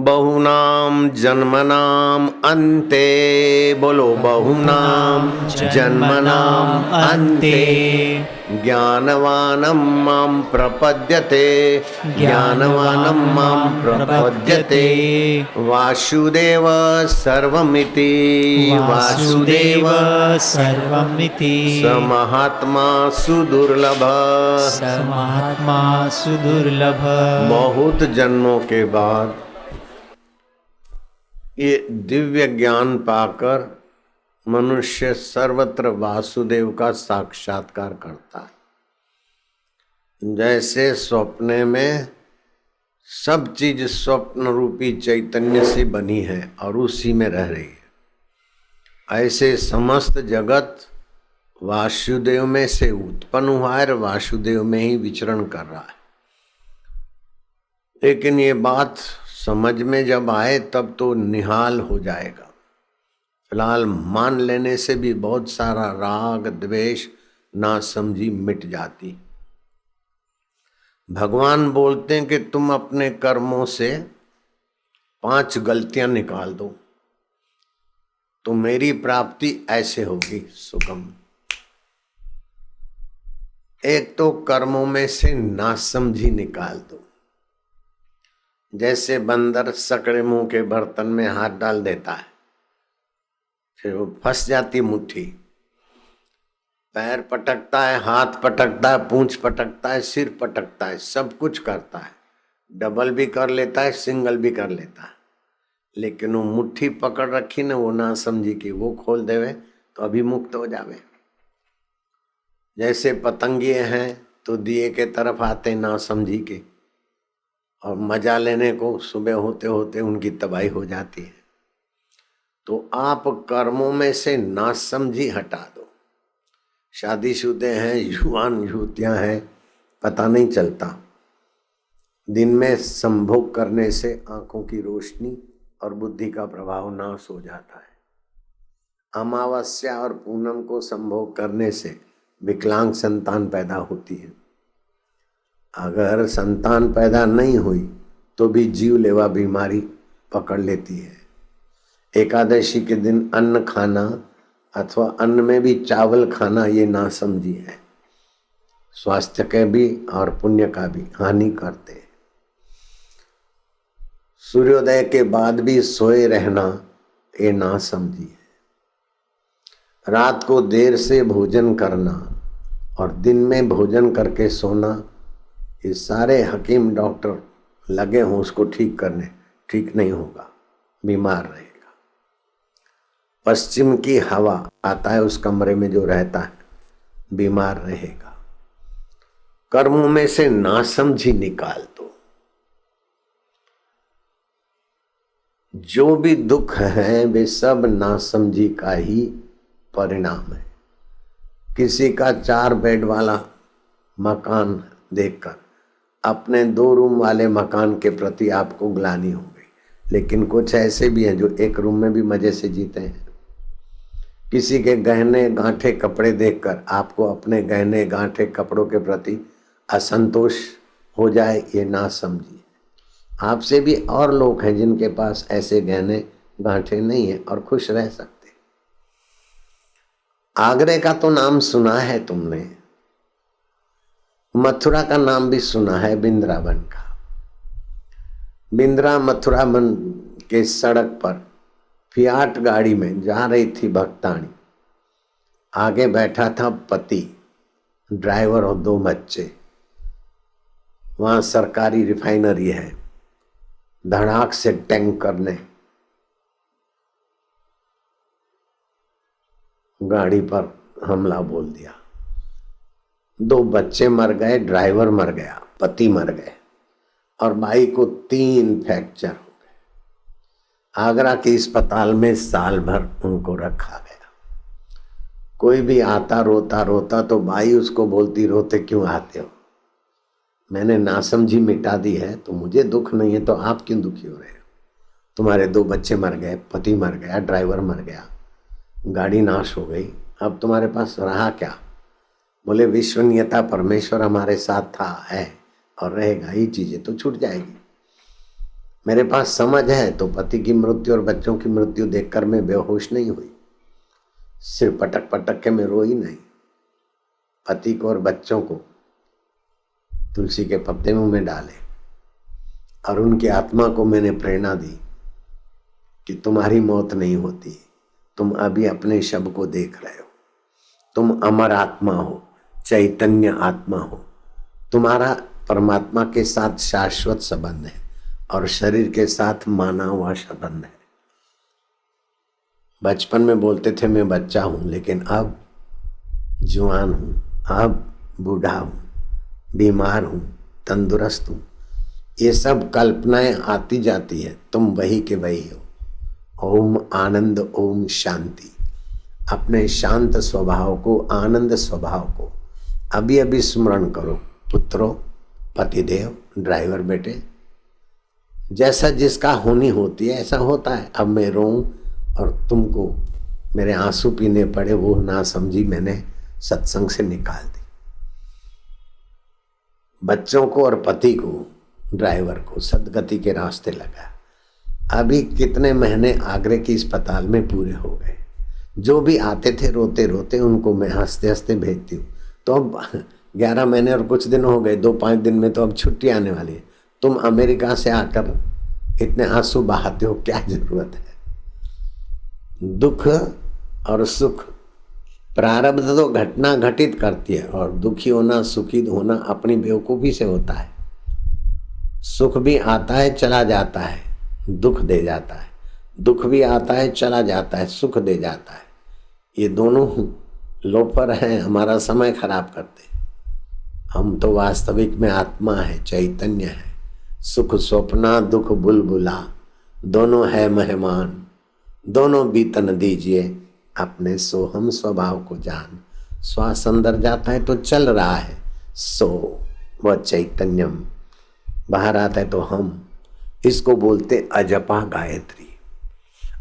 बहुनाम जन्मनाम अन्ते। बोलो बहुनाम जन्मनाम अन्ते ज्ञानवानं मां प्रपद्यते। ज्ञानवानं मां प्रपद्यते वासुदेव सर्वमिति। वासुदेव सर्वमिति स महात्मा सुदुर्लभ। स महात्मा सुदुर्लभ। बहुत जन्मों के बाद ये दिव्य ज्ञान पाकर मनुष्य सर्वत्र वासुदेव का साक्षात्कार करता है। जैसे स्वप्ने में सब चीज स्वप्न रूपी चैतन्य से बनी है और उसी में रह रही है, ऐसे समस्त जगत वासुदेव में से उत्पन्न हुआ है और वासुदेव में ही विचरण कर रहा है। लेकिन ये बात समझ में जब आए तब तो निहाल हो जाएगा। फिलहाल मान लेने से भी बहुत सारा राग द्वेष नासमझी मिट जाती। भगवान बोलते हैं कि तुम अपने कर्मों से 5 गलतियां निकाल दो तो मेरी प्राप्ति ऐसे होगी सुगम। एक तो कर्मों में से नासमझी निकाल दो। जैसे बंदर सकड़े मुंह के बर्तन में हाथ डाल देता है, फिर वो फंस जाती मुट्ठी। पैर पटकता है, हाथ पटकता है, पूंछ पटकता है, सिर पटकता है, सब कुछ करता है। डबल भी कर लेता है, सिंगल भी कर लेता है। लेकिन वो मुट्ठी पकड़ रखी ना, वो ना समझी कि वो खोल देवे तो अभी मुक्त हो जावे। जैसे पतंगिए हैं तो दिए के तरफ आते ना समझी के, और मजा लेने को सुबह होते होते उनकी तबाही हो जाती है। तो आप कर्मों में से नासमझी हटा दो। शादीशुदे हैं, युवान युवतियां हैं, पता नहीं चलता। दिन में संभोग करने से आंखों की रोशनी और बुद्धि का प्रभाव नाश हो जाता है। अमावस्या और पूनम को संभोग करने से विकलांग संतान पैदा होती है। अगर संतान पैदा नहीं हुई तो भी जीवलेवा बीमारी पकड़ लेती है। एकादशी के दिन अन्न खाना अथवा अन्न में भी चावल खाना ये नासमझी है। स्वास्थ्य के भी और पुण्य का भी हानि करते हैं। सूर्योदय के बाद भी सोए रहना ये नासमझी है। रात को देर से भोजन करना और दिन में भोजन करके सोना, ये सारे हकीम डॉक्टर लगे हों उसको ठीक करने, ठीक नहीं होगा, बीमार रहेगा। पश्चिम की हवा आता है उस कमरे में जो रहता है, बीमार रहेगा। कर्मों में से नासमझी निकाल दो। जो भी दुख है वे सब नासमझी का ही परिणाम है। किसी का 4 बेड वाला मकान देखकर अपने 2 रूम वाले मकान के प्रति आपको ग्लानि हो गई। लेकिन कुछ ऐसे भी हैं जो 1 रूम में भी मजे से जीते हैं। किसी के गहने गांठे कपड़े देखकर आपको अपने गहने गांठे कपड़ों के प्रति असंतोष हो जाए, ये नासमझी है। आपसे भी और लोग हैं जिनके पास ऐसे गहने गांठे नहीं है और खुश रह सकते। आगरे का तो नाम सुना है तुमने, मथुरा का नाम भी सुना है, बिंद्रावन का। बिंद्रा मथुरा मन के सड़क पर फियाट गाड़ी में जा रही थी भक्तानी। आगे बैठा था पति, ड्राइवर और 2 बच्चे। वहां सरकारी रिफाइनरी है। धड़ाक से टैंकर ने गाड़ी पर हमला बोल दिया। 2 बच्चे मर गए, ड्राइवर मर गया, पति मर गए और बाई को 3 फ्रैक्चर हो गए। आगरा के अस्पताल में साल भर उनको रखा गया। कोई भी आता रोता रोता तो बाई उसको बोलती, रोते क्यों आते हो? मैंने नासमझी मिटा दी है तो मुझे दुख नहीं है, तो आप क्यों दुखी हो रहे हो? तुम्हारे 2 बच्चे मर गए, पति मर गया, ड्राइवर मर गया, गाड़ी नाश हो गई, अब तुम्हारे पास रहा क्या? बोले विश्वनीयता, परमेश्वर हमारे साथ था, है और रहेगा, ये चीजें तो छूट जाएगी। मेरे पास समझ है तो पति की मृत्यु और बच्चों की मृत्यु देखकर मैं बेहोश नहीं हुई, सिर्फ पटक पटक के मैं रोई नहीं। पति को और बच्चों को तुलसी के पत्ते मुंह में डाले और उनकी आत्मा को मैंने प्रेरणा दी कि तुम्हारी मौत नहीं होती, तुम अभी अपने शव को देख रहे हो, तुम अमर आत्मा हो, चैतन्य आत्मा हो, तुम्हारा परमात्मा के साथ शाश्वत संबंध है और शरीर के साथ माना हुआ संबंध है। बचपन में बोलते थे मैं बच्चा हूं, लेकिन अब जवान हूं, अब बूढ़ा हूं, बीमार हूं, तंदुरुस्त हूं। ये सब कल्पनाएं आती जाती है, तुम वही के वही हो। ओम आनंद, ओम शांति। अपने शांत स्वभाव को, आनंद स्वभाव को अभी अभी स्मरण करो। पुत्रों, पतिदेव, ड्राइवर बेटे, जैसा जिसका होनी होती है ऐसा होता है। अब मैं रोऊं और तुमको मेरे आंसू पीने पड़े, वो ना समझी मैंने सत्संग से निकाल दी। बच्चों को और पति को, ड्राइवर को सदगति के रास्ते लगा। अभी कितने महीने आगरे की अस्पताल में पूरे हो गए। जो भी आते थे रोते रोते, उनको मैं हंसते हंसते भेजती हूँ। तो अब 11 महीने और कुछ दिन हो गए, 2-5 दिन में तो अब छुट्टी आने वाली है। तुम अमेरिका से आकर इतने आंसू बहाते हो, क्या जरूरत है? दुख और सुख, प्रारब्ध तो घटना घटित करती है, और दुखी होना सुखी होना अपनी बेवकूफी से होता है। सुख भी आता है चला जाता है, दुख दे जाता है, दुख भी आता है चला जाता है, सुख दे जाता है। ये दोनों लोफर हैं, हमारा समय खराब करते। हम तो वास्तविक में आत्मा है, चैतन्य है। सुख स्वप्ना, दुख बुलबुला, दोनों है मेहमान, दोनों बीतन दीजिए अपने सोहम स्वभाव को जान। श्वास अंदर जाता है तो चल रहा है सो, वह चैतन्यम, बाहर आता है तो हम। इसको बोलते अजपा गायत्री।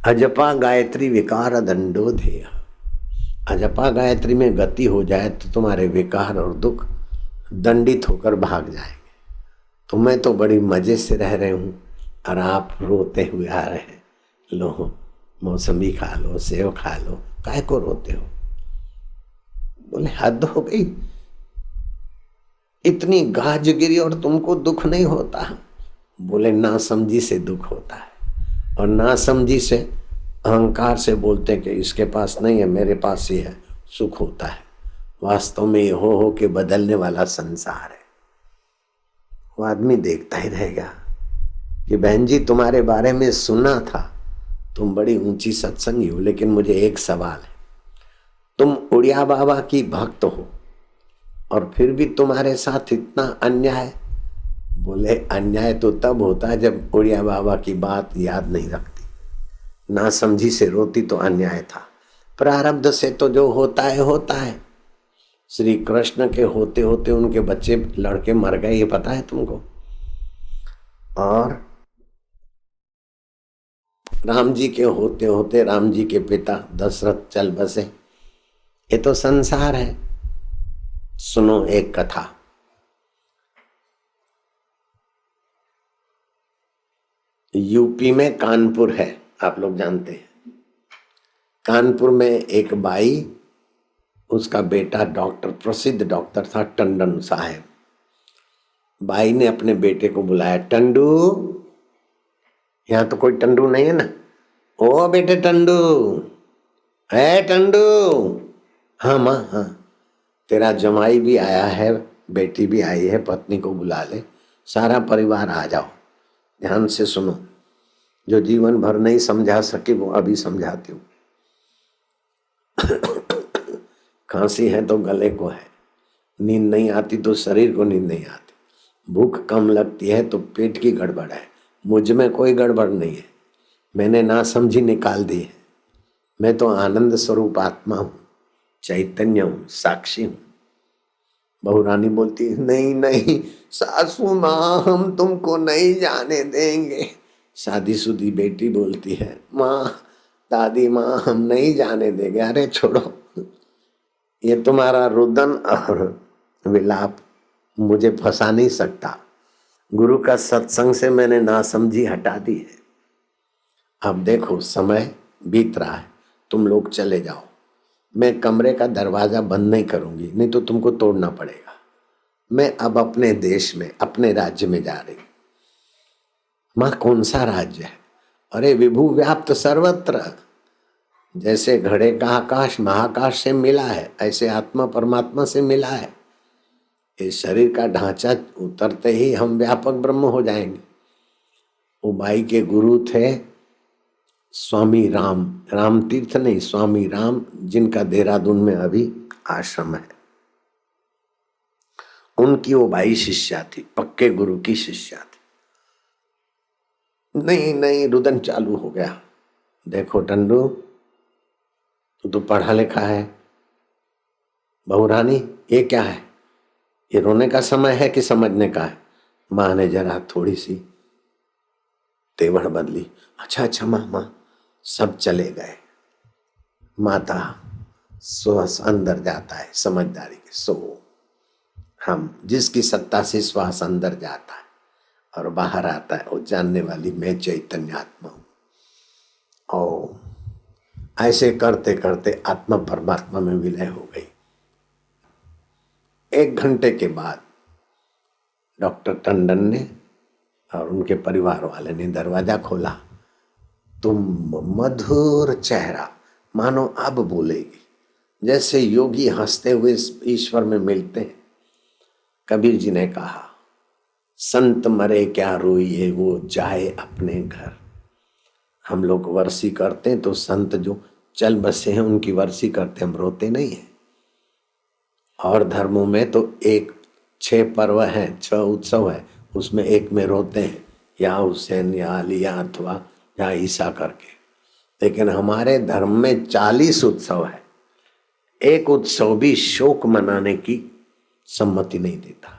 अजपा गायत्री विकार दंडोधेय। अजपा गायत्री में गति हो जाए तो तुम्हारे विकार और दुख दंडित होकर भाग जाएंगे। तो मैं तो बड़ी मजे से रह रहे हूँ और आप रोते हुए आ रहे हैं। लो मौसमी खा लो, सेव खा लो, काहे को रोते हो? बोले हद हो गई, इतनी गाज गिरी और तुमको दुख नहीं होता? बोले नासमझी से दुख होता है, और नासमझी से अहंकार से बोलते कि इसके पास नहीं है मेरे पास ही है, सुख होता है। वास्तव में ये हो के बदलने वाला संसार है। वो आदमी देखता ही रहेगा कि बहन जी तुम्हारे बारे में सुना था, तुम बड़ी ऊंची सत्संगी हो, लेकिन मुझे एक सवाल है, तुम उड़िया बाबा की भक्त हो और फिर भी तुम्हारे साथ इतना अन्याय। बोले अन्याय तो तब होता है जब उड़िया बाबा की बात याद नहीं रखती, ना समझी से रोती तो अन्याय था। प्रारब्ध से तो जो होता है होता है। श्री कृष्ण के होते होते उनके बच्चे लड़के मर गए, ये पता है तुमको? और राम जी के होते होते राम जी के पिता दशरथ चल बसे। ये तो संसार है। सुनो एक कथा। यूपी में कानपुर है, आप लोग जानते हैं। कानपुर में एक बाई, उसका बेटा डॉक्टर, प्रसिद्ध डॉक्टर था, टंडन साहब। बाई ने अपने बेटे को बुलाया, टंडू, यहाँ तो कोई टंडू नहीं है ना? ओ बेटे टंडू, है टंडू? हाँ माँ हाँ, तेरा जमाई भी आया है, बेटी भी आई है, पत्नी को बुला ले, सारा परिवार आ जाओ। ध्यान से सुनो, जो जीवन भर नहीं समझा सके वो अभी समझाती हूँ। खांसी है तो गले को है, नींद नहीं आती तो शरीर को नींद नहीं आती, भूख कम लगती है तो पेट की गड़बड़ है। मुझ में कोई गड़बड़ नहीं है, मैंने ना समझी निकाल दी है। मैं तो आनंद स्वरूप आत्मा हूँ, चैतन्य हूँ, साक्षी हूँ। बहू रानी बोलती नहीं नहीं सासू माँ, हम तुमको नहीं जाने देंगे। शादीशुदी बेटी बोलती है माँ, दादी माँ, हम नहीं जाने देंगे। अरे छोड़ो, ये तुम्हारा रुदन और विलाप मुझे फंसा नहीं सकता। गुरु का सत्संग से मैंने नासमझी हटा दी है। अब देखो समय बीत रहा है, तुम लोग चले जाओ, मैं कमरे का दरवाजा बंद नहीं करूंगी, नहीं तो तुमको तोड़ना पड़ेगा। मैं अब अपने देश में, अपने राज्य में जा रही। मां कौन सा राज्य है? अरे विभु व्याप्त सर्वत्र। जैसे घड़े का आकाश महाकाश से मिला है, ऐसे आत्मा परमात्मा से मिला है। इस शरीर का ढांचा उतरते ही हम व्यापक ब्रह्म हो जाएंगे। वो बाई के गुरु थे स्वामी राम, राम तीर्थ नहीं, स्वामी राम, जिनका देहरादून में अभी आश्रम है। उनकी वो बाई शिष्या थी, पक्के गुरु की शिष्या थी। नहीं रुदन चालू हो गया। देखो टंडू, तू तो पढ़ा लिखा है। बहुरानी ये क्या है? ये रोने का समय है कि समझने का है? माँ ने जरा थोड़ी सी तेवर बदली। अच्छा माँ, सब चले गए। माता श्वास अंदर जाता है समझदारी के। सो हम जिसकी सत्ता से श्वास अंदर जाता है और बाहर आता है, वो जानने वाली मैं चैतन्य आत्मा हूं। और ऐसे करते करते आत्मा परमात्मा में विलय हो गई। 1 घंटे के बाद डॉक्टर टंडन ने और उनके परिवार वाले ने दरवाजा खोला तो मधुर चेहरा मानो अब बोलेगी, जैसे योगी हंसते हुए ईश्वर में मिलते हैं। कबीर जी ने कहा, संत मरे क्या रोइए वो जाए अपने घर। हम लोग वर्षी करते हैं तो संत जो चल बसे हैं उनकी वर्षी करते, हम रोते नहीं है। और धर्मों में तो 6 पर्व हैं, 6 उत्सव है, उसमें एक में रोते हैं, या हुसैन या अली या अथवा या ईसा करके। लेकिन हमारे धर्म में 40 उत्सव है, एक उत्सव भी शोक मनाने की सम्मति नहीं देता।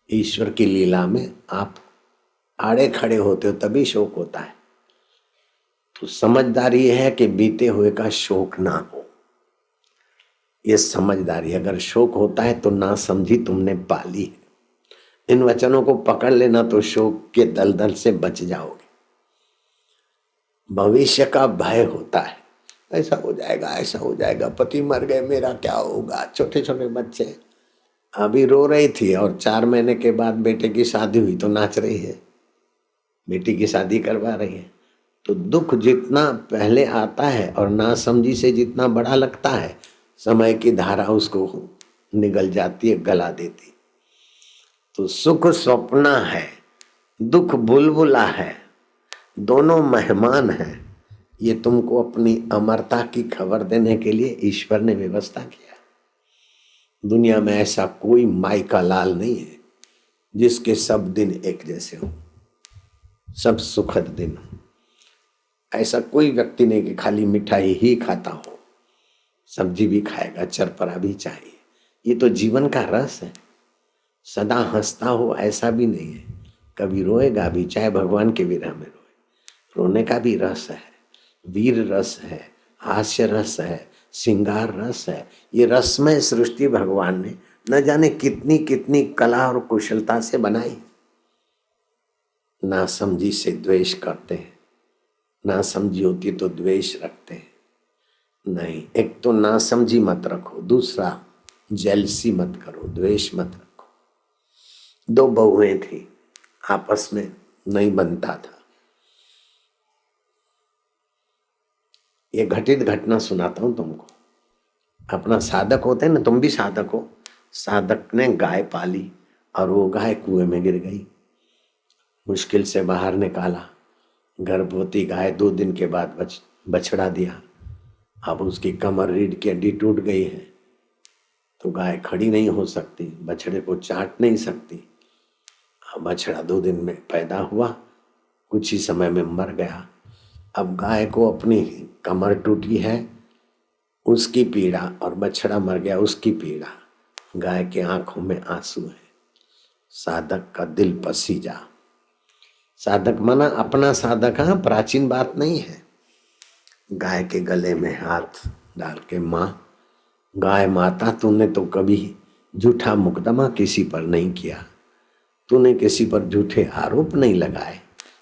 ईश्वर की लीला में आप आड़े खड़े होते हो तभी शोक होता है। तो समझदारी है कि बीते हुए का शोक ना हो, ये समझदारी। अगर शोक होता है तो ना समझी तुमने पाली है। इन वचनों को पकड़ लेना तो शोक के दलदल से बच जाओगे। भविष्य का भय होता है, ऐसा हो जाएगा, ऐसा हो जाएगा, पति मर गए, मेरा क्या होगा। छोटे छोटे बच्चे अभी रो रही थी और 4 महीने के बाद बेटे की शादी हुई तो नाच रही है, बेटी की शादी करवा रही है। तो दुख जितना पहले आता है और नासमझी से जितना बड़ा लगता है, समय की धारा उसको निगल जाती है, गला देती। तो सुख स्वप्ना है, दुख बुलबुला है, दोनों मेहमान हैं। ये तुमको अपनी अमरता की खबर देने के लिए ईश्वर ने व्यवस्था किया। दुनिया में ऐसा कोई माई का लाल नहीं है जिसके सब दिन एक जैसे हो, सब सुखद दिन हो। ऐसा कोई व्यक्ति नहीं कि खाली मिठाई ही खाता हो, सब्जी भी खाएगा, चरपरा भी चाहिए। ये तो जीवन का रस है। सदा हंसता हो ऐसा भी नहीं है, कभी रोएगा भी, चाहे भगवान के विरह में रोए। रोने का भी रस है, वीर रस है, हास्य रस है, श्रृंगार रस है। ये रसमय सृष्टि भगवान ने न जाने कितनी कितनी कला और कुशलता से बनाई। नासमझी से द्वेष करते हैं, नासमझी होती तो द्वेष रखते हैं। नहीं, एक तो नासमझी मत रखो, दूसरा जेलसी मत करो, द्वेष मत रखो। 2 बहुएं थी, आपस में नहीं बनता था। ये घटित घटना सुनाता हूं तुमको। अपना साधक होते हैं ना, तुम भी साधक हो। साधक ने गाय पाली और वो गाय कुएं में गिर गई। मुश्किल से बाहर निकाला, गर्भवती गाय 2 दिन के बाद बछड़ा दिया। अब उसकी कमर रीढ़ की हड्डी टूट गई है, तो गाय खड़ी नहीं हो सकती, बछड़े को चाट नहीं सकती। अब बछड़ा 2 दिन में पैदा हुआ, कुछ ही समय में मर गया। अब गाय को अपनी कमर टूटी है, उसकी पीड़ा, और बछड़ा मर गया, उसकी पीड़ा। गाय के आंखों में आंसू है। साधक का दिल पसीजा। साधक माना अपना साधक, हाँ, प्राचीन बात नहीं है। गाय के गले में हाथ डाल के, माँ, गाय माता, तूने तो कभी झूठा मुकदमा किसी पर नहीं किया। तूने किसी पर झूठे आरोप नहीं लगाए,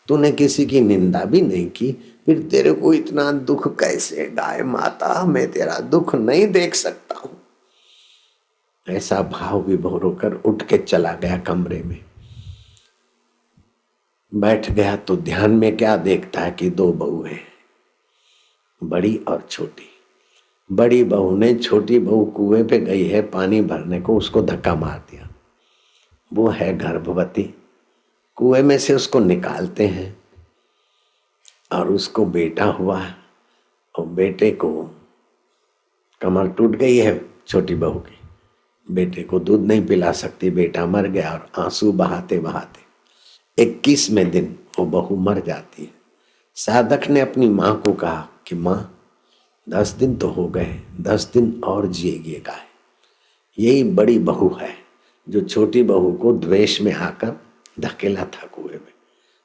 तूने किसी की निंदा भी नहीं की, फिर तेरे को इतना दुख कैसे? गाय माता, मैं तेरा दुख नहीं देख सकता हूं। ऐसा भाव विभोर होकर उठ के चला गया कमरे में। बैठ गया तो ध्यान में क्या देखता है कि दो बहू है, बड़ी और छोटी। बड़ी बहू ने छोटी बहू कुएं पे गई है पानी भरने को, उसको धक्का मार दिया। वो है गर्भवती। कुएं में से उसको निकालते हैं और उसको बेटा हुआ है, और बेटे को कमर टूट गई है छोटी बहू की, बेटे को दूध नहीं पिला सकती, बेटा मर गया। और आंसू बहाते बहाते 21वें दिन वो बहू मर जाती है। साधक ने अपनी माँ को कहा कि माँ 10 दिन तो हो गए, 10 दिन और जिएगी गाय। यही बड़ी बहू है जो छोटी बहू को द्वेष में आकर धकेला था कुएं में।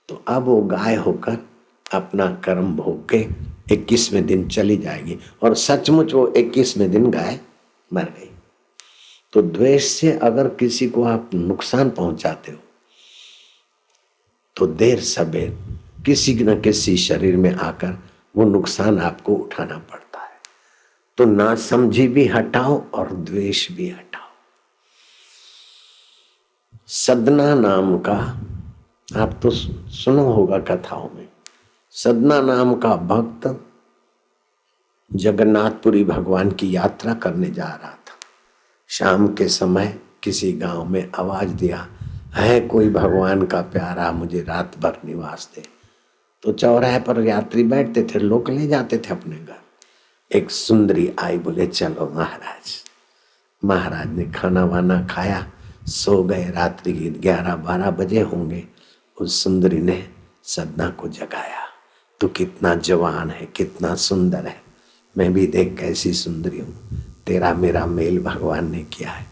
तो अब वो गाय होकर अपना कर्म भोग के 21वें दिन चली जाएगी। और सचमुच वो 21वें दिन गाय मर गई। तो द्वेष से अगर किसी को आप नुकसान पहुंचाते हो तो देर सबेर किसी न किसी शरीर में आकर वो नुकसान आपको उठाना पड़ता है। तो ना समझी भी हटाओ और द्वेष भी हटाओ। सदना नाम का आप तो सुना होगा कथाओं में। सदना नाम का भक्त जगन्नाथपुरी भगवान की यात्रा करने जा रहा था। शाम के समय किसी गांव में आवाज दिया, है कोई भगवान का प्यारा, मुझे रात भर निवास दे। तो चौराहे पर यात्री बैठते थे, लोग ले जाते थे अपने घर। एक सुंदरी आई, बोले चलो महाराज। महाराज ने खाना वाना खाया, सो गए। रात्रि के 11-12 बजे होंगे। उस सुंदरी ने सदना को जगाया, तू कितना जवान है, कितना सुंदर है, मैं भी देख कैसी सुंदरी हूँ। तेरा मेरा मेल भगवान ने किया है,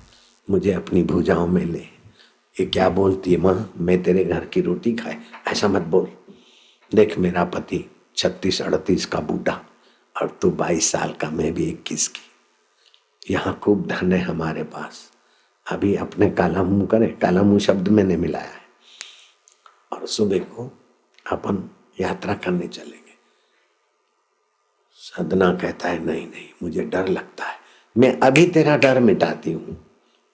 मुझे अपनी भुजाओं में ले। ये क्या बोलती है माँ, मैं तेरे घर की रोटी खाए? ऐसा मत बोल। देख मेरा पति 36-38 का बूढ़ा और तू 22 साल का, मैं भी 21 की। यहाँ खूब धन है हमारे पास। अभी अपने काला मुंह करे, काला मुंह शब्द मैंने मिलाया है, और सुबह को अपन यात्रा करने चलेंगे। सदना कहता है नहीं नहीं, मुझे डर लगता है, मैं अभी तेरा डर मिटाती हूँ।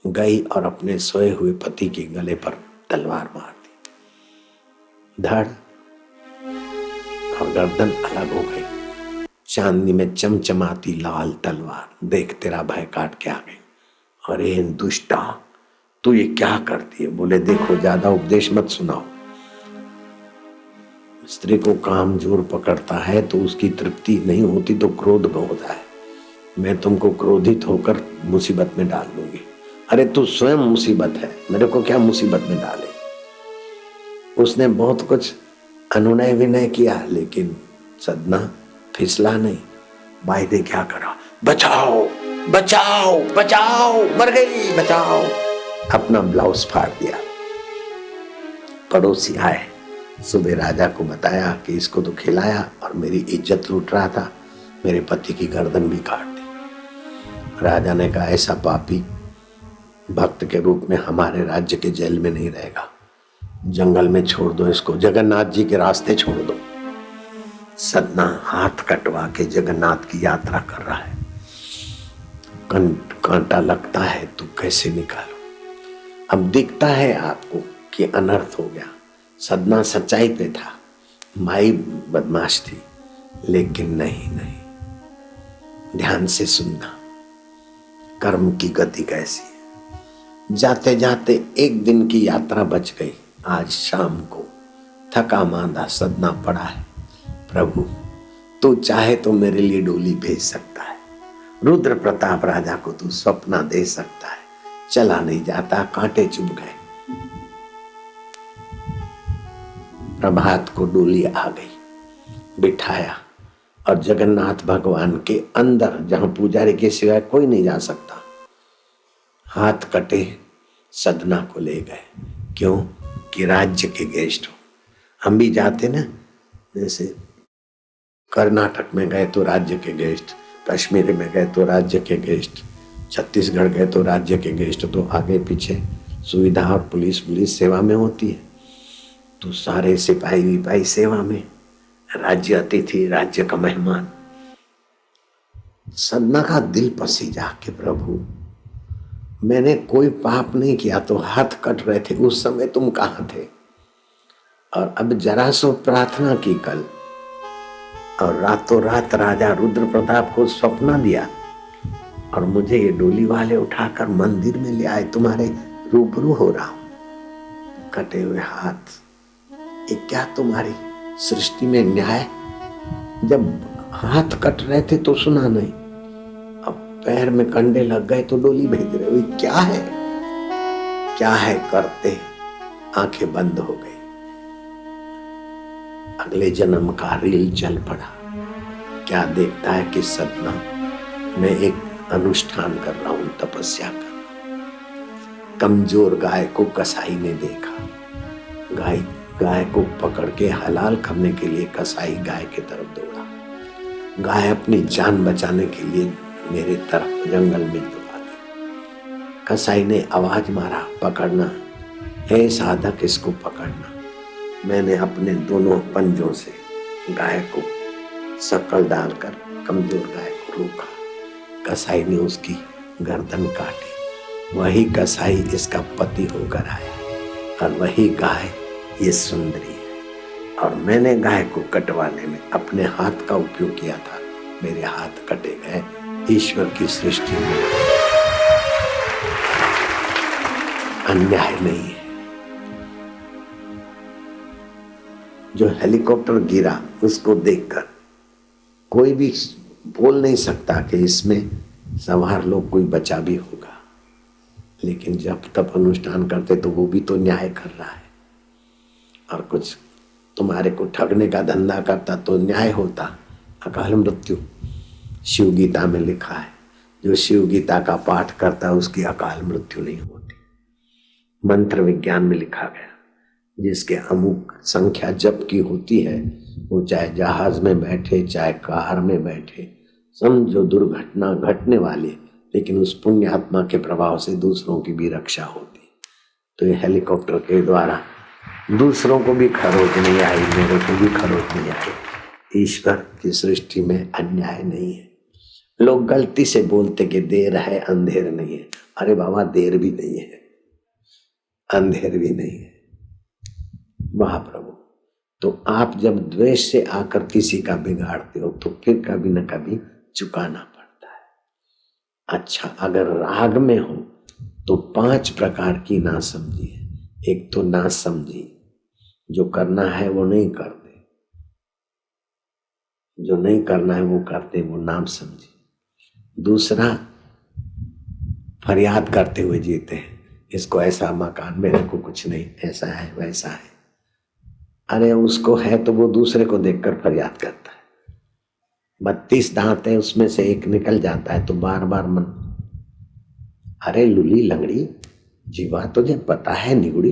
गई और अपने सोए हुए पति के गले पर तलवार मार दी। धड़ और गर्दन अलग हो गई। चांदनी में चमचमाती लाल तलवार, देख तेरा भाई काट के आ गई। अरे दुष्टा, तू ये क्या करती है? बोले देखो, ज्यादा उपदेश मत सुनाओ। स्त्री को काम जोर पकड़ता है तो उसकी तृप्ति नहीं होती तो क्रोध होता है। मैं तुमको क्रोधित होकर मुसीबत में डाल दूंगी। अरे तू स्वयं मुसीबत है, मेरे को क्या मुसीबत में डाले? उसने बहुत कुछ अनुनय विनय किया, लेकिन सदना फिसला नहीं। भाई ने क्या करा? बचाओ बचाओ बचाओ, मर गई, बचाओ। अपना ब्लाउज फाड़ दिया। पड़ोसी आए, सुबह राजा को बताया कि इसको तो खिलाया और मेरी इज्जत लूट रहा था, मेरे पति की गर्दन भी काट दी। राजा ने कहा ऐसा पापी भक्त के रूप में हमारे राज्य के जेल में नहीं रहेगा, जंगल में छोड़ दो इसको, जगन्नाथ जी के रास्ते छोड़ दो। सदना हाथ कटवा के जगन्नाथ की यात्रा कर रहा है। कांटा लगता है तो कैसे निकालो? अब दिखता है आपको कि अनर्थ हो गया। सदना सच्चाई पे था, माई बदमाश थी, लेकिन नहीं नहीं, ध्यान से सुनना, कर्म की गति कैसी है। जाते जाते एक दिन की यात्रा बच गई। आज शाम को थका मांदा सदना पड़ा है। प्रभु तू चाहे तो मेरे लिए डोली भेज सकता है, रुद्र प्रताप राजा को तू स्वप्न दे सकता है। चला नहीं जाता, कांटे चुभ गए। प्रभात को डोली आ गई, बिठाया और जगन्नाथ भगवान के अंदर, जहां पुजारी के सिवाय कोई नहीं जा सकता, हाथ कटे सदना को ले गए। क्यों? कि राज्य के गेस्ट हो। हम भी जाते ना, जैसे कर्नाटक में गए तो राज्य के गेस्ट, कश्मीर में गए तो राज्य के गेस्ट, छत्तीसगढ़ गए तो राज्य के गेस्ट, तो आगे पीछे सुविधा और पुलिस सेवा में होती है, तो सारे सिपाही विपाही सेवा में, राज्य अतिथि, राज्य का मेहमान। सदना का दिल पसीजा कि प्रभु मैंने कोई पाप नहीं किया, तो हाथ कट रहे थे उस समय तुम कहाँ थे? और अब जरा सो प्रार्थना की कल, और रातों रात राजा रुद्र प्रताप को स्वप्न दिया और मुझे ये डोली वाले उठाकर मंदिर में ले आए, तुम्हारे रूबरू हो रहा हूं। कटे हुए हाथ, ये क्या तुम्हारी सृष्टि में न्याय? जब हाथ कट रहे थे तो सुना नहीं, अब पैर में कंडे लग गए तो डोली भेज रहे हो, क्या है? क्या है करते? आंखें बंद हो गई। अगले जन्म का रील चल पड़ा। क्या देखता है कि सदना में एक अनुष्ठान कर रहा हूं, तपस्या कर रहा हूं। कमजोर गाय को कसाई ने देखा, गाय को पकड़ के हलाल करने के लिए कसाई गाय की तरफ दौड़ा। गाय अपनी जान बचाने के लिए मेरे तरफ जंगल में दौड़ा गई। कसाई ने आवाज मारा, पकड़ना, हे साधक इसको पकड़ना। मैंने अपने दोनों पंजों से गाय को सकल डालकर कमजोर गाय को रोका। कसाई ने उसकी गर्दन काटी। वही कसाई इसका पति होकर आया और वही गाय ये सुंदरी है। और मैंने गाय को कटवाने में अपने हाथ का उपयोग किया था, मेरे हाथ कटे गए। ईश्वर की सृष्टि में अन्याय नहीं है। जो हेलीकॉप्टर गिरा उसको देखकर कोई भी बोल नहीं सकता कि इसमें सवार लोग कोई बचा भी होगा, लेकिन जब तप अनुष्ठान करते तो वो भी तो न्याय कर रहा है। और कुछ तुम्हारे को ठगने का धंधा करता तो न्याय होता, अकाल मृत्यु। शिव गीता में लिखा है, जो शिव गीता का पाठ करता उसकी अकाल मृत्यु नहीं होती। मंत्र विज्ञान में लिखा गया, जिसके अमुक संख्या जप की होती है, वो चाहे जहाज में बैठे चाहे कार में बैठे, समझो दुर्घटना घटने वाली, लेकिन उस पुण्य आत्मा के प्रभाव से दूसरों की भी रक्षा होती। तो ये हेलीकॉप्टर के द्वारा दूसरों को भी खरोच नहीं आई, मेरे को भी खरोच नहीं आई। ईश्वर की सृष्टि में अन्याय नहीं है। लोग गलती से बोलते कि देर है अंधेर नहीं है। अरे बाबा, देर भी नहीं है, अंधेर भी नहीं है। महाप्रभु, तो आप जब द्वेष से आकर किसी का बिगाड़ते हो तो फिर कभी न कभी चुकाना पड़ता है। अच्छा, अगर राग में हो तो 5 प्रकार की नासमझी है। एक तो नासमझी, जो करना है वो नहीं करते, जो नहीं करना है वो करते, वो नाम समझी। दूसरा, फरियाद करते हुए जीते हैं, इसको ऐसा मकान, मेरे को कुछ नहीं, ऐसा है वैसा है। अरे उसको है तो वो दूसरे को देखकर फरियाद करता है। 32 दांत है, उसमें से एक निकल जाता है तो बार बार मन, अरे लुली लंगड़ी, जीवा तुझे पता है निगुड़ी,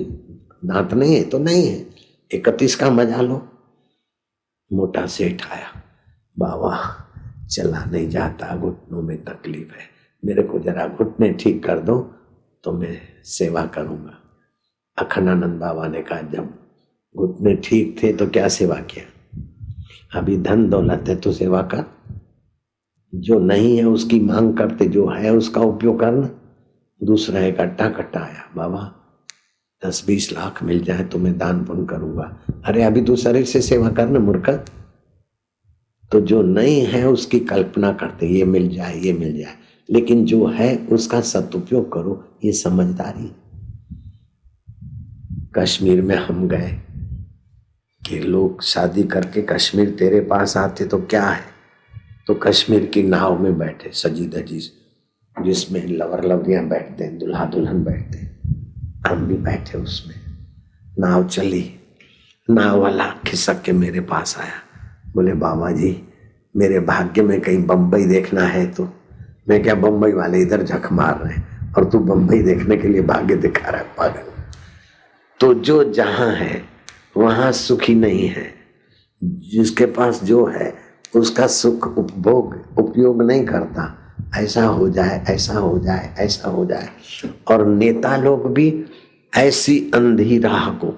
दांत नहीं है तो नहीं है, 31 का मजा लो। मोटा सेठ आया, बाबा चला नहीं जाता, घुटनों में तकलीफ है, मेरे को जरा घुटने ठीक कर दो तो मैं सेवा करूंगा। अखंडानंद बाबा ने कहा, जब घुटने ठीक थे तो क्या सेवा किया? अभी धन दौलत है तो सेवा कर, जो नहीं है उसकी मांग करते, जो है उसका उपयोग करना। दूसरा एक अट्टा कट्टा आया, बाबा 10-20 लाख मिल जाए तो मैं दान पुण्य करूंगा। अरे अभी तू शरीर से सेवा करना मूर्ख। तो जो नहीं है उसकी कल्पना करते, ये मिल जाए ये मिल जाए, लेकिन जो है उसका सदुपयोग करो, ये समझदारी। कश्मीर में हम गए कि लोग शादी करके कश्मीर तेरे पास आते तो क्या है, तो कश्मीर की नाव में बैठे सजी धजी, जिसमें लवर लवरियां बैठते हैं, दुल्हा दुल्हन बैठते हैं, हम भी बैठे उसमें। नाव चली, नाव वाला खिसक के मेरे पास आया, बोले बाबा जी मेरे भाग्य में कहीं बम्बई देखना है तो। मैं क्या, बम्बई वाले इधर झक मार रहे हैं और तू बम्बई देखने के लिए भाग्य दिखा रहा है, पागल। तो जो जहां है वहां सुखी नहीं है, जिसके पास जो है उसका सुख उपयोग नहीं करता। ऐसा हो जाए, ऐसा हो जाए, ऐसा हो जाए। और नेता लोग भी ऐसी अंधी राह को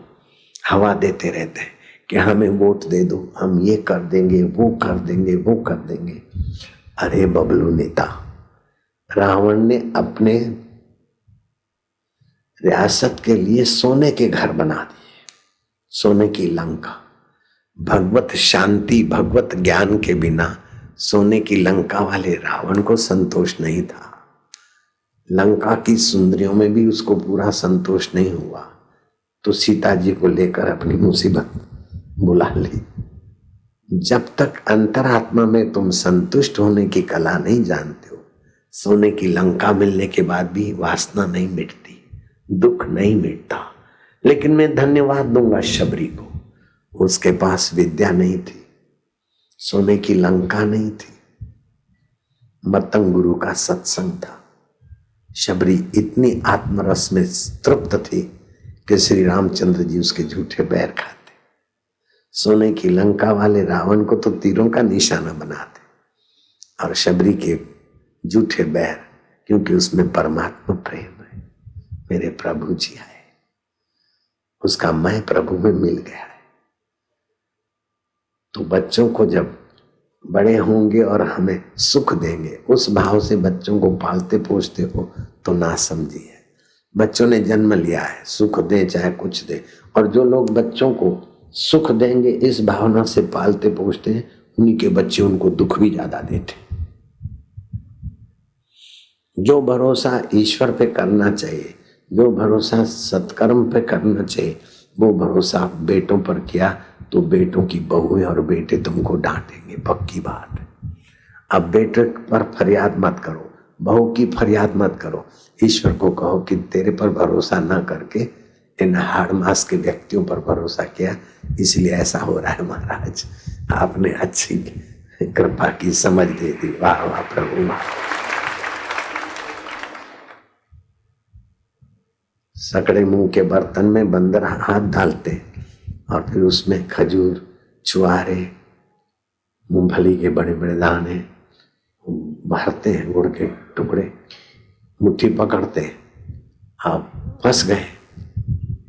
हवा देते रहते हैं कि हमें वोट दे दो, हम ये कर देंगे, वो कर देंगे, वो कर देंगे। अरे बबलू नेता, रावण ने अपने रियासत के लिए सोने के घर बना दिए, सोने की लंका। भगवत शांति, भगवत ज्ञान के बिना सोने की लंका वाले रावण को संतोष नहीं था। लंका की सुंदरियों में भी उसको पूरा संतोष नहीं हुआ, तो सीता जी को लेकर अपनी मुसीबत बुला ली। जब तक अंतरात्मा में तुम संतुष्ट होने की कला नहीं जानते हो, सोने की लंका मिलने के बाद भी वासना नहीं मिटती, दुख नहीं मिटता। लेकिन मैं धन्यवाद दूंगा शबरी को, उसके पास विद्या नहीं थी, सोने की लंका नहीं थी, मतंग गुरु का सत्संग था। शबरी इतनी आत्मरस में तृप्त थी कि श्री रामचंद्र जी उसके झूठे बैर खाते। सोने की लंका वाले रावण को तो तीरों का निशाना बनाते, और शबरी के झूठे बैर, क्योंकि उसमें परमात्मा प्रेम है। मेरे प्रभु जी आए, उसका मैं प्रभु में मिल गया है। तो बच्चों को जब बड़े होंगे और हमें सुख देंगे, उस भाव से बच्चों को पालते पोसते हो तो ना समझिए। बच्चों ने जन्म लिया है, सुख दे चाहे कुछ दे। और जो लोग बच्चों को सुख देंगे इस भावना से पालते पोसते हैं, उन्हीं के बच्चे उनको दुख भी ज्यादा देते। जो भरोसा ईश्वर पे करना चाहिए, जो भरोसा सत्कर्म पे करना चाहिए, वो भरोसा बेटों पर किया तो बेटों की बहुएं और बेटे तुमको डांटेंगे, पक्की बात है। अब बेटे पर फरियाद मत करो, बहू की फरियाद मत करो। ईश्वर को कहो कि तेरे पर भरोसा ना करके इन हाड़ मास के व्यक्तियों पर भरोसा किया, इसलिए ऐसा हो रहा है। महाराज आपने अच्छी कृपा की, समझ दे दी। वाह वाह प्रभु वाह। सकड़े मुंह के बर्तन में बंदर हाथ डालते और फिर उसमें खजूर, छुआरे, मूंगफली के बड़े बड़े दाने भरते हैं, गुड़ के टुकड़े, मुट्ठी पकड़ते हैं। आप फंस गए,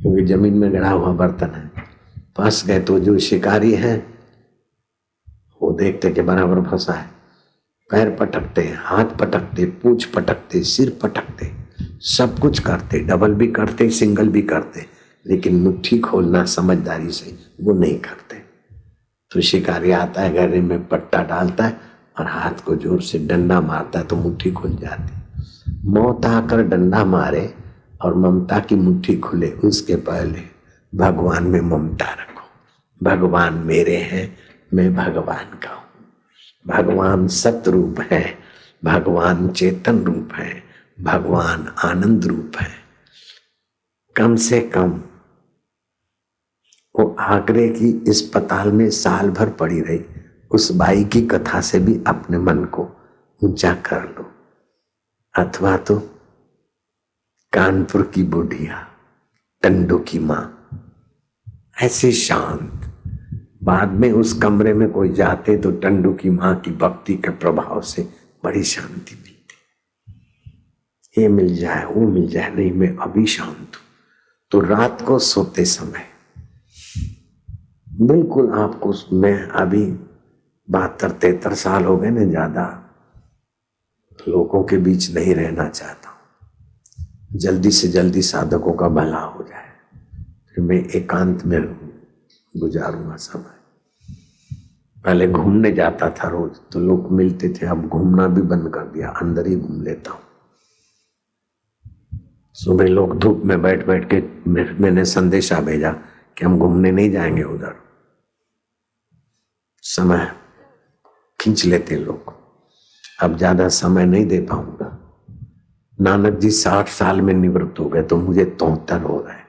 क्योंकि जमीन में गड़ा हुआ बर्तन है। फंस गए तो जो शिकारी है वो देखते कि बराबर फंसा है, पैर पटकते, हाथ पटकते, पूंछ पटकते, सिर पटकते, सब कुछ करते, डबल भी करते, सिंगल भी करते, लेकिन मुट्ठी खोलना समझदारी से वो नहीं करते। तो शिकारी आता है, गले में पट्टा डालता है और हाथ को जोर से डंडा मारता है तो मुट्ठी खुल जाती। मौत आकर डंडा मारे और ममता की मुट्ठी खुले, उसके पहले भगवान में ममता रखो। भगवान मेरे हैं, मैं भगवान का हूँ। भगवान सत्य रूप है, भगवान चेतन रूप है, भगवान आनंद रूप है। कम से कम वो आगरे की अस्पताल में साल भर पड़ी रही, उस बाई की कथा से भी अपने मन को ऊंचा कर लो। अथवा तो कानपुर की बुढ़िया, टंडू की माँ, ऐसे शांत। बाद में उस कमरे में कोई जाते तो टंडू की माँ की भक्ति के प्रभाव से बड़ी शांति मिलती। ये मिल जाए, वो मिल जाए, नहीं मैं अभी शांत हूं। तो रात को सोते समय बिल्कुल आपको, मैं अभी 72-73 साल हो गए ना, ज्यादा लोगों के बीच नहीं रहना चाहता हूं। जल्दी से जल्दी साधकों का भला हो जाए, फिर मैं एकांत में गुजारूंगा समय। पहले घूमने जाता था रोज, तो लोग मिलते थे, अब घूमना भी बंद कर दिया, अंदर ही घूम लेता हूं। सुबह लोग धूप में बैठ बैठ के मैंने संदेशा भेजा कि हम घूमने नहीं जाएंगे उधर, समय खींच लेते लोग, अब ज्यादा समय नहीं दे पाऊंगा। नानक जी 60 साल में निवृत्त हो गए तो मुझे 73 हो रहा है।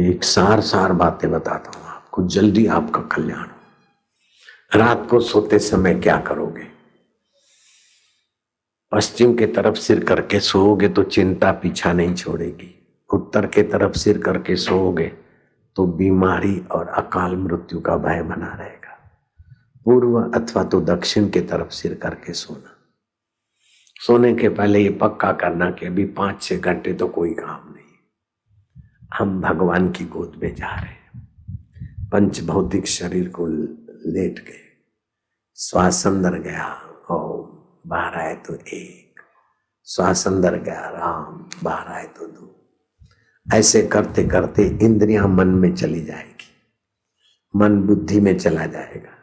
एक सार बातें बताता हूं आपको, जल्दी आपका कल्याण हो। रात को सोते समय क्या करोगे? पश्चिम के तरफ सिर करके सोओगे तो चिंता पीछा नहीं छोड़ेगी। उत्तर के तरफ सिर करके सोओगे तो बीमारी और अकाल मृत्यु का भय बना रहेगा। पूर्व अथवा तो दक्षिण के तरफ सिर करके सोना। सोने के पहले ये पक्का करना कि अभी 5-6 घंटे तो कोई काम नहीं, हम भगवान की गोद में जा रहे हैं। पंच भौतिक शरीर को लेट गए, श्वास अंदर गया ओम, बाहर आए तो 1, श्वास अंदर गया राम, बाहर आए तो 2। ऐसे करते करते इंद्रियां मन में चली जाएगी, मन बुद्धि में चला जाएगा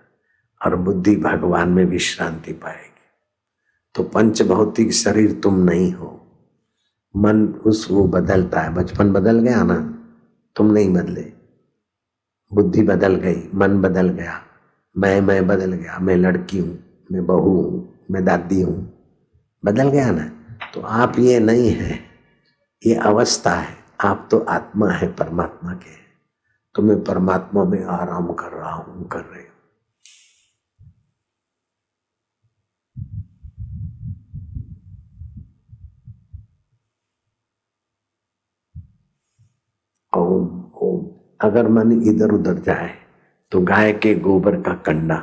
और बुद्धि भगवान में विश्रांति पाएगी। तो पंच भौतिक शरीर तुम नहीं हो, मन वो बदलता है। बचपन बदल गया ना, तुम नहीं बदले, बुद्धि बदल गई, मन बदल गया, मैं बदल गया, मैं लड़की हूं, मैं बहू हूं, मैं दादी हूं, बदल गया ना। तो आप ये नहीं है, ये अवस्था है, आप तो आत्मा है, परमात्मा के। तो मैं परमात्मा में आराम कर रहा हूं, कर रहे हूं। ओम ओम। अगर मन इधर उधर जाए तो गाय के गोबर का कंडा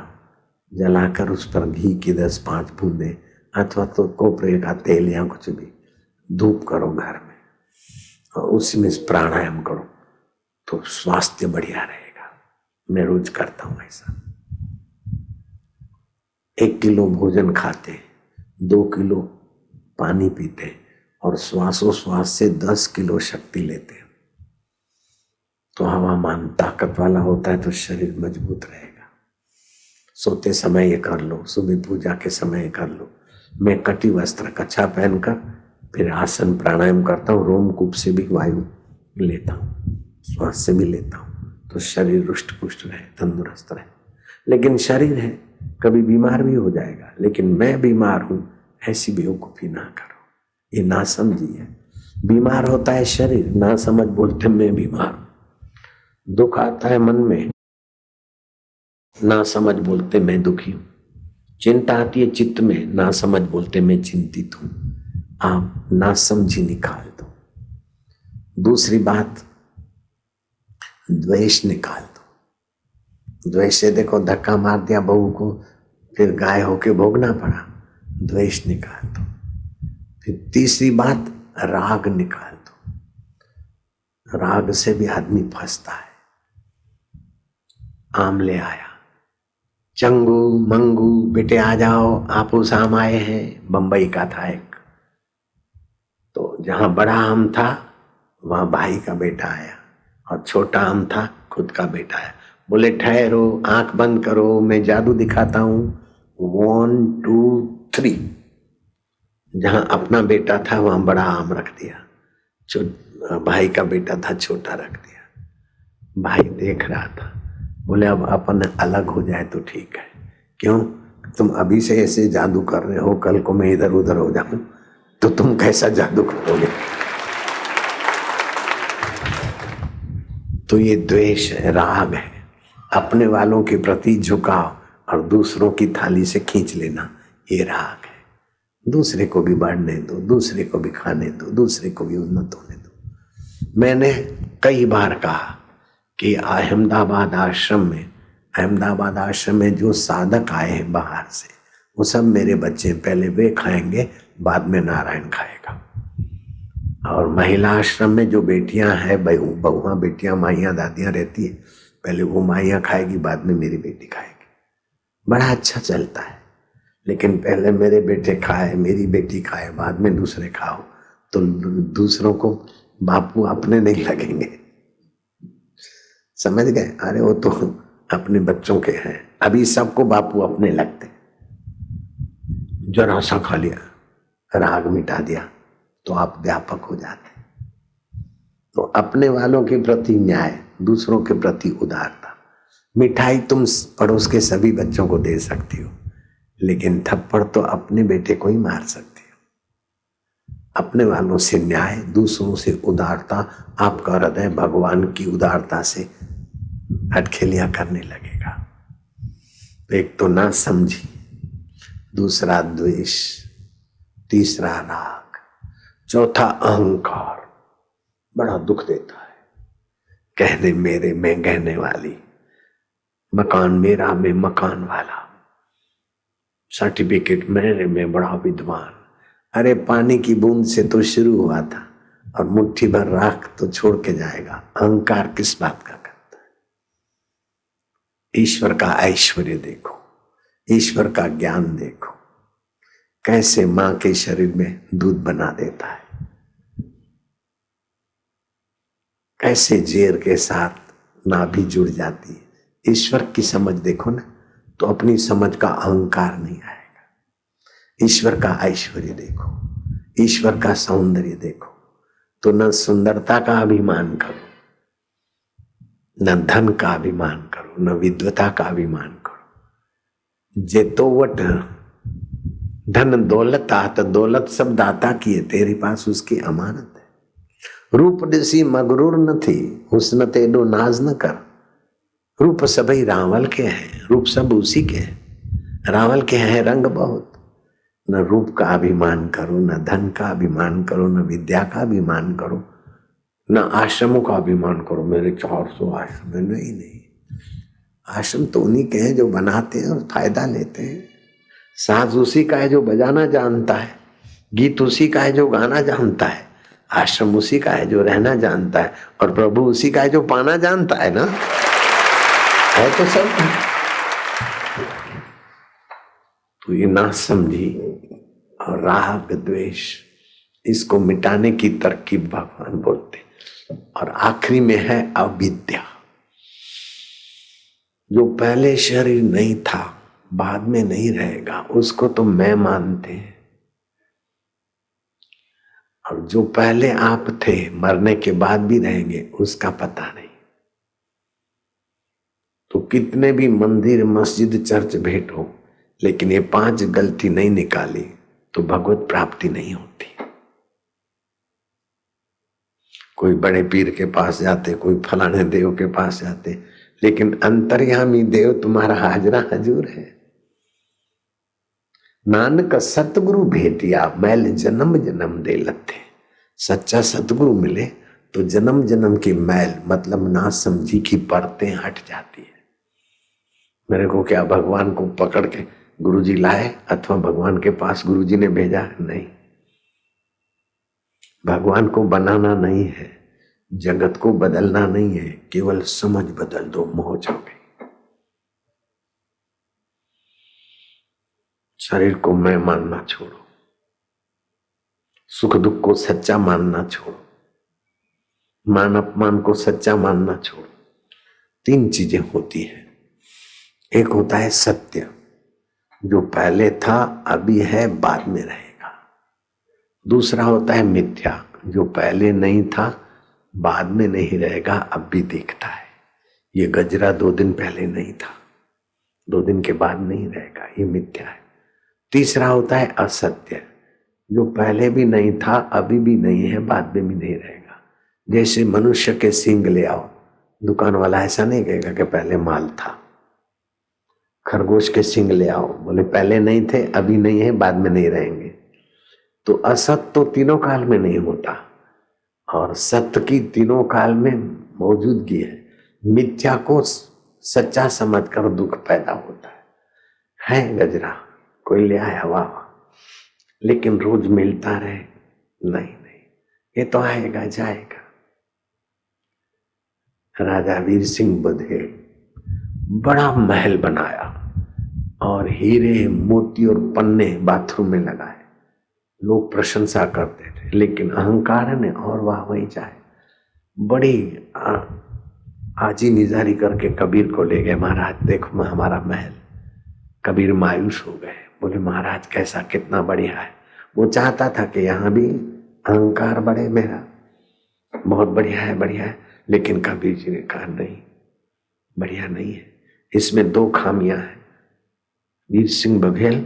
जलाकर उस पर घी की 10-5 बूंदे अथवा तो कोपरे का तेल या कुछ भी धूप करो घर में और उसी में प्राणायाम करो तो स्वास्थ्य बढ़िया रहेगा। मैं रोज करता हूं ऐसा। 1 किलो भोजन खाते, 2 किलो पानी पीते और श्वासोश्वास से 10 किलो शक्ति लेते हैं तो हवामान ताकत वाला होता है, तो शरीर मजबूत रहेगा। सोते समय ये कर लो, सुबह पूजा के समय कर लो। मैं कटी वस्त्र कच्छा पहनकर फिर आसन प्राणायाम करता हूँ, रोमकूप से भी वायु लेता हूँ, श्वास से भी लेता हूँ, तो शरीर रुष्ट पुष्ट रहे, तंदुरुस्त रहे। लेकिन शरीर है, कभी बीमार भी हो जाएगा। लेकिन मैं बीमार हूँ ऐसी बेवकूफी ना करो, ये ना समझी है। बीमार होता है शरीर, ना समझ बोलते मैं बीमार हूँ। दुख आता है मन में, ना समझ बोलते मैं दुखी हूं। चिंता आती है चित्त में, ना समझ बोलते मैं चिंतित हूं। आप ना समझी निकाल दो। दूसरी बात, द्वेष निकाल दो। द्वेष से देखो धक्का मार दिया बहू को, फिर गाय होके भोगना पड़ा, द्वेष निकाल दो। फिर तीसरी बात, राग निकाल दो। राग से भी आदमी फंसता है। आम ले आया, चंगू मंगू बेटे आ जाओ, आपूस आम आए हैं, बंबई का था एक। तो जहां बड़ा आम था वहां भाई का बेटा आया और छोटा आम था खुद का बेटा आया। बोले ठहरो, आंख बंद करो, मैं जादू दिखाता हूं। 1 2 3। जहां अपना बेटा था वहां बड़ा आम रख दिया, भाई का बेटा था छोटा रख दिया। भाई देख रहा था, बोले अब अपन अलग हो जाए तो ठीक है। क्यों? तुम अभी से ऐसे जादू कर रहे हो, कल को मैं इधर उधर हो जाऊं तो तुम कैसा जादू करोगे? तो ये द्वेष है, राग है। अपने वालों के प्रति झुकाव और दूसरों की थाली से खींच लेना, ये राग है। दूसरे को भी बढ़ने दो, दूसरे को भी खाने दो, दूसरे को भी उन्नत होने दो। मैंने कई बार कहा कि अहमदाबाद आश्रम में जो साधक आए हैं बाहर से, वो सब मेरे बच्चे, पहले वे खाएंगे बाद में नारायण खाएगा। और महिला आश्रम में जो बेटियां हैं, बहुआं बेटियां, माइयां दादियां रहती है, पहले वो माइयां खाएगी बाद में मेरी बेटी खाएगी। बड़ा अच्छा चलता है। लेकिन पहले मेरे बेटे खाए, मेरी बेटी खाए, बाद में दूसरे खाओ तो दूसरों को बापू अपने नहीं लगेंगे। समझ गए? अरे वो तो अपने बच्चों के हैं, अभी सबको बापू अपने लगते। जरा सा खा लिया, राग मिटा दिया तो आप व्यापक हो जाते। तो अपने वालों के प्रति न्याय, दूसरों के प्रति उदारता। मिठाई तुम पड़ोस के सभी बच्चों को दे सकती हो, लेकिन थप्पड़ तो अपने बेटे को ही मार सकती हो। अपने वालों से न्याय, दूसरों से उदारता, आपका हृदय भगवान की उदारता से अटखेलियां करने लगेगा। एक तो ना समझी, दूसरा द्वेष, तीसरा राग, चौथा अहंकार, बड़ा दुख देता है। कहने मेरे में गहने वाली, मकान मेरा में मकान वाला, सर्टिफिकेट मेरे में बड़ा विद्वान, अरे पानी की बूंद से तो शुरू हुआ था और मुट्ठी भर राख तो छोड़ के जाएगा। अहंकार किस बात का करता है? ईश्वर का ऐश्वर्य देखो, ईश्वर का ज्ञान देखो, कैसे मां के शरीर में दूध बना देता है, कैसे जेर के साथ नाभि जुड़ जाती है। ईश्वर की समझ देखो ना, तो अपनी समझ का अहंकार नहीं आएगा। ईश्वर का ऐश्वर्य देखो, ईश्वर का सौंदर्य देखो, तो न सुंदरता का अभिमान करो, न धन का अभिमान करो, न विद्वता का अभिमान करो। जे तो वट धन दौलत आत, दौलत सब दाता की है, तेरे पास उसकी अमानत है। रूप दिसी मगरूर न थी, हुस्न तेडो नाज न कर। रूप सभी रावल के हैं, रूप सब उसी के हैं। रावल के हैं रंग बहुत। न रूप का अभिमान करो, न धन का अभिमान करो, न विद्या का अभिमान करो, न आश्रमों का अभिमान करो। मेरे 400 आश्रम है। नहीं, आश्रम तो उन्हीं के हैं जो बनाते हैं और फायदा लेते हैं। साज उसी का है जो बजाना जानता है, गीत उसी का है जो गाना जानता है, आश्रम उसी का है जो रहना जानता है, और प्रभु उसी का है जो पाना जानता है ना। है तो सब। तो ये ना समझी और राग द्वेष, इसको मिटाने की तरकीब भगवान बोलते। और आखिरी में है अविद्या। जो पहले शरीर नहीं था, बाद में नहीं रहेगा, उसको तो मैं मानते हैं। और जो पहले आप थे, मरने के बाद भी रहेंगे, उसका पता नहीं। तो कितने भी मंदिर, मस्जिद, चर्च भेंट हो, लेकिन ये 5 गलती नहीं निकाली तो भगवत प्राप्ति नहीं होती। कोई बड़े पीर के पास जाते, कोई फलाने देव के पास जाते, लेकिन अंतर्यामी देव तुम्हारा हाजरा हजूर है। नानक सतगुरु भेटिया, मैल जन्म जन्म दे लथे। सच्चा सतगुरु मिले तो जन्म जन्म की मैल, मतलब ना समझी की परतें हट जाती है। मेरे को क्या भगवान को पकड़ के गुरुजी लाए अथवा भगवान के पास गुरुजी ने भेजा? नहीं। भगवान को बनाना नहीं है, जगत को बदलना नहीं है, केवल समझ बदल दो, मौज हो गई। शरीर को मैं मानना छोड़ो, सुख दुख को सच्चा मानना छोड़ो, मान अपमान को सच्चा मानना छोड़ो। 3 चीजें होती है। एक होता है सत्य, जो पहले था, अभी है, बाद में रहेगा। दूसरा होता है मिथ्या, जो पहले नहीं था, बाद में नहीं रहेगा, अब भी दिखता है। ये गजरा 2 दिन पहले नहीं था, 2 दिन के बाद नहीं रहेगा, ये मिथ्या है। तीसरा होता है असत्य, जो पहले भी नहीं था, अभी भी नहीं है, बाद में भी नहीं रहेगा। जैसे मनुष्य के सींग ले आओ, दुकान वाला ऐसा नहीं कहेगा कि पहले माल था। खरगोश के सींग ले आओ, बोले पहले नहीं थे, अभी नहीं है, बाद में नहीं रहेंगे। तो असत तो तीनों काल में नहीं होता, और सत्य की तीनों काल में मौजूदगी है। मिथ्या को सच्चा समझकर दुख पैदा होता है गजरा कोई ले आया, वाह, लेकिन रोज मिलता रहे, नहीं, ये तो आएगा जाएगा। राजा वीर सिंह बघेल बड़ा महल बनाया और हीरे मोती और पन्ने बाथरूम में लगाए, लोग प्रशंसा करते थे, लेकिन अहंकार ने और वाह वही चाहे। बड़ी आजी निजारी करके कबीर को ले गए, महाराज देखो हमारा महल। कबीर मायूस हो गए, बोले महाराज कैसा, कितना बढ़िया है। वो चाहता था कि यहाँ भी अहंकार बढ़े मेरा, बहुत बढ़िया है, लेकिन कबीर जी ने कहा नहीं, बढ़िया नहीं है, इसमें 2 खामियां हैं। वीर सिंह बघेल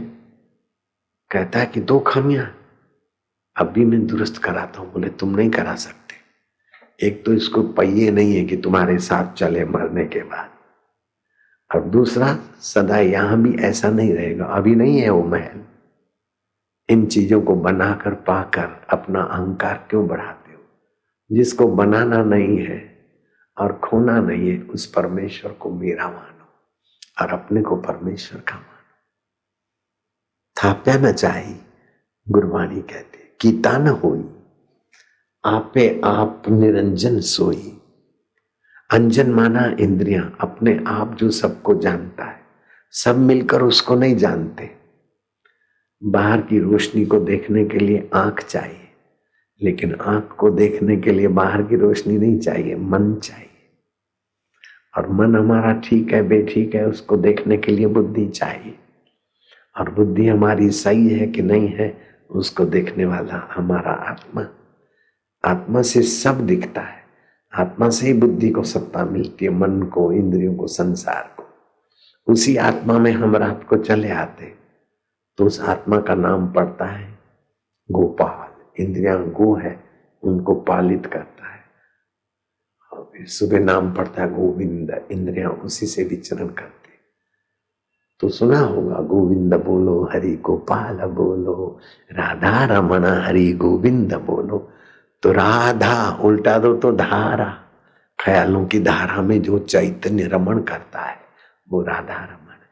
कहता है कि 2 खामियां, अब भी मैं दुरुस्त कराता हूं। बोले तुम नहीं करा सकते, एक तो इसको पहिए नहीं है कि तुम्हारे साथ चले मरने के बाद, और दूसरा सदा यहां भी ऐसा नहीं रहेगा, अभी नहीं है वो महल। इन चीजों को बनाकर पाकर अपना अहंकार क्यों बढ़ाते हो? जिसको बनाना नहीं है और खोना नहीं है, उस परमेश्वर को मेरा मानो और अपने को परमेश्वर का मानो। थाप्या न चाही गुरबाणी कहते कीता न होई, आपे आप निरंजन सोई। अंजन माना इंद्रियां, अपने आप जो सबको जानता है, सब मिलकर उसको नहीं जानते। बाहर की रोशनी को देखने के लिए आंख चाहिए, लेकिन आंख को देखने के लिए बाहर की रोशनी नहीं चाहिए, मन चाहिए। और मन हमारा ठीक है बेठीक है, उसको देखने के लिए बुद्धि चाहिए। और बुद्धि हमारी सही है कि नहीं है, उसको देखने वाला हमारा आत्मा। आत्मा से सब दिखता है, आत्मा से ही बुद्धि को सत्ता मिलती है, मन को, इंद्रियों को, संसार को। उसी आत्मा में हम रात को चले आते तो उस आत्मा का नाम पड़ता है गोपाल। इंद्रियां गो है, उनको पालित करता है। और फिर सुबह नाम पड़ता है गोविंद, इंद्रियां उसी से विचरण करते। तो सुना होगा गोविंद बोलो हरि गोपाल बोलो, राधा रमण हरि गोविंद बोलो। तो राधा उल्टा दो तो धारा, ख्यालों की धारा में जो चैतन्य रमण करता है वो राधा रमण है।